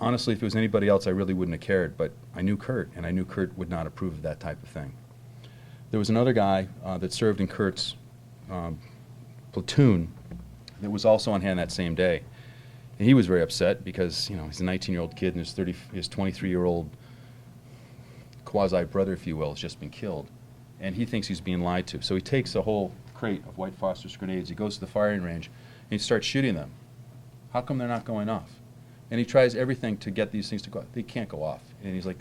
[SPEAKER 4] honestly, if it was anybody else, I really wouldn't have cared, but I knew Kurt, and I knew Kurt would not approve of that type of thing. There was another guy that served in Kurt's platoon that was also on hand that same day. And he was very upset because, he's a 19-year-old kid and his 23-year-old quasi-brother, if you will, has just been killed. And he thinks he's being lied to. So he takes a whole crate of white phosphorus grenades, he goes to the firing range, and he starts shooting them. How come they're not going off? And he tries everything to get these things to go off. They can't go off. And he's like,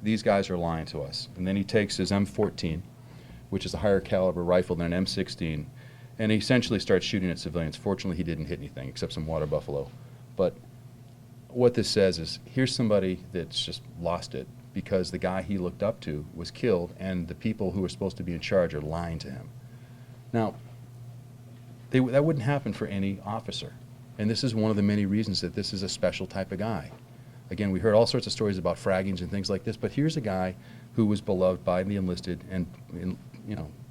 [SPEAKER 4] these guys are lying to us. And then he takes his M14, which is a higher caliber rifle than an M16, and he essentially starts shooting at civilians. Fortunately, he didn't hit anything except some water buffalo. But what this says is, here's somebody that's just lost it because the guy he looked up to was killed, and the people who are supposed to be in charge are lying to him. Now, that wouldn't happen for any officer, and this is one of the many reasons that this is a special type of guy. Again, we heard all sorts of stories about fraggings and things like this, but here's a guy who was beloved by the enlisted and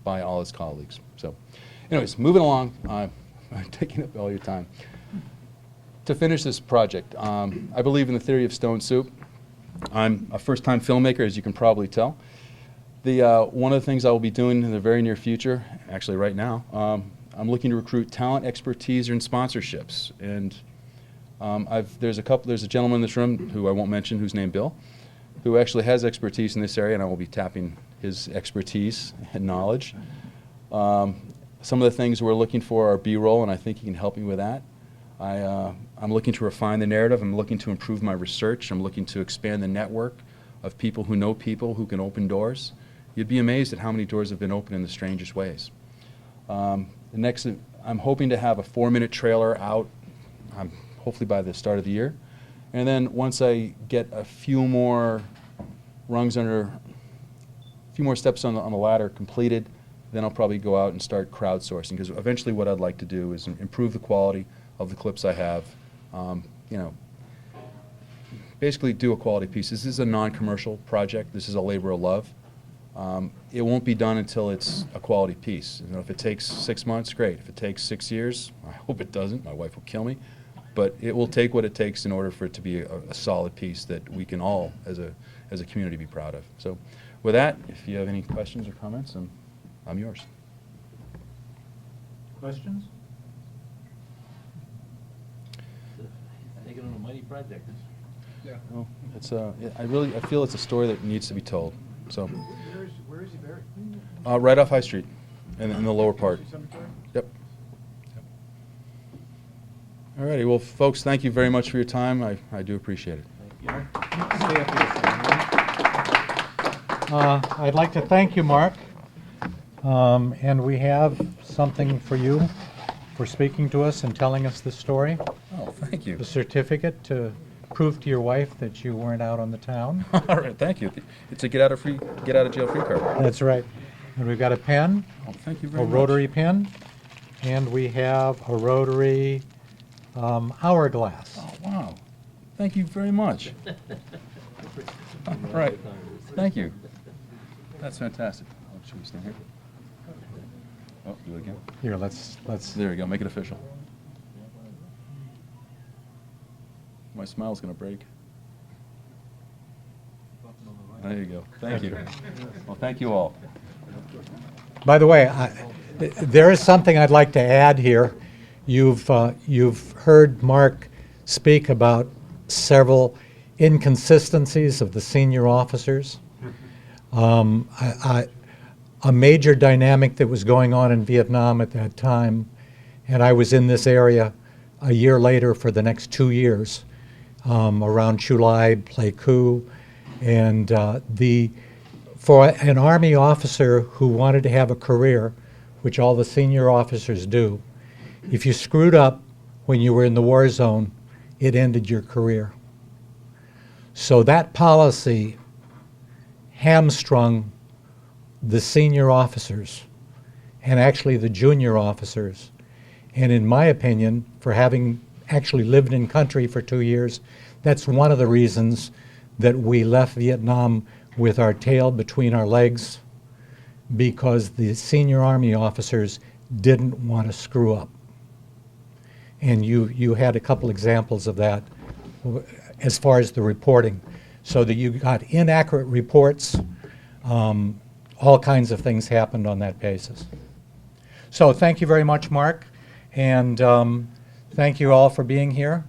[SPEAKER 4] by all his colleagues. So, anyways, moving along, I'm taking up all your time. To finish this project, I believe in the theory of stone soup. I'm a first-time filmmaker, as you can probably tell. One of the things I will be doing in the very near future, actually right now, I'm looking to recruit talent, expertise, and sponsorships. And there's a gentleman in this room who I won't mention, who's named Bill, who actually has expertise in this area, and I will be tapping his expertise and knowledge. Some of the things we're looking for are B-roll, and I think he can help me with that. I'm looking to refine the narrative. I'm looking to improve my research. I'm looking to expand the network of people who can open doors. You'd be amazed at how many doors have been opened in the strangest ways. Next, I'm hoping to have a 4-minute trailer out, hopefully by the start of the year. And then once I get a few more steps on the ladder completed, then I'll probably go out and start crowdsourcing, because eventually what I'd like to do is improve the quality of the clips I have. Basically do a quality piece. This is a non-commercial project. This is a labor of love. It won't be done until it's a quality piece. If it takes 6 months, great. If it takes 6 years, I hope it doesn't. My wife will kill me. But it will take what it takes in order for it to be a solid piece that we can all, as a community, be proud of. So with that, if you have any questions or comments, I'm yours.
[SPEAKER 1] Questions?
[SPEAKER 6] Taking on a mighty project.
[SPEAKER 4] Well, I feel it's a story that needs to be told. So,
[SPEAKER 2] Where is he buried?
[SPEAKER 4] right off High Street, in the lower part. Yep. All righty. Well, folks, thank you very much for your time. I do appreciate it.
[SPEAKER 1] I'd like to thank you, Mark. And we have something for you for speaking to us and telling us this story.
[SPEAKER 4] Oh, thank you.
[SPEAKER 1] A certificate to prove to your wife that you weren't out on the town.
[SPEAKER 4] All right, thank you. It's a get out of jail free card.
[SPEAKER 1] That's right. And we've got a pen,
[SPEAKER 4] Oh, thank you
[SPEAKER 1] a
[SPEAKER 4] very much.
[SPEAKER 1] rotary pen, and we have a rotary hourglass.
[SPEAKER 4] Oh, wow. Thank you very much. All right. Thank you. That's fantastic. Oh, should we stand here? Oh, do it again.
[SPEAKER 1] Here, let's.
[SPEAKER 4] There we go. Make it official. My smile's going to break. There you go. Thank you. Well, thank you all.
[SPEAKER 1] By the way, there is something I'd like to add here. You've heard Mark speak about several inconsistencies of the senior officers. A major dynamic that was going on in Vietnam at that time, and I was in this area a year later for the next 2 years, around Chu Lai, Pleiku, and for an Army officer who wanted to have a career, which all the senior officers do, if you screwed up when you were in the war zone, it ended your career. So that policy hamstrung the senior officers and actually the junior officers. And in my opinion, for having actually lived in country for 2 years, that's one of the reasons that we left Vietnam with our tail between our legs, because the senior Army officers didn't want to screw up. And you had a couple examples of that as far as the reporting, so that you got inaccurate reports. All kinds of things happened on that basis. So thank you very much, Mark, and thank you all for being here.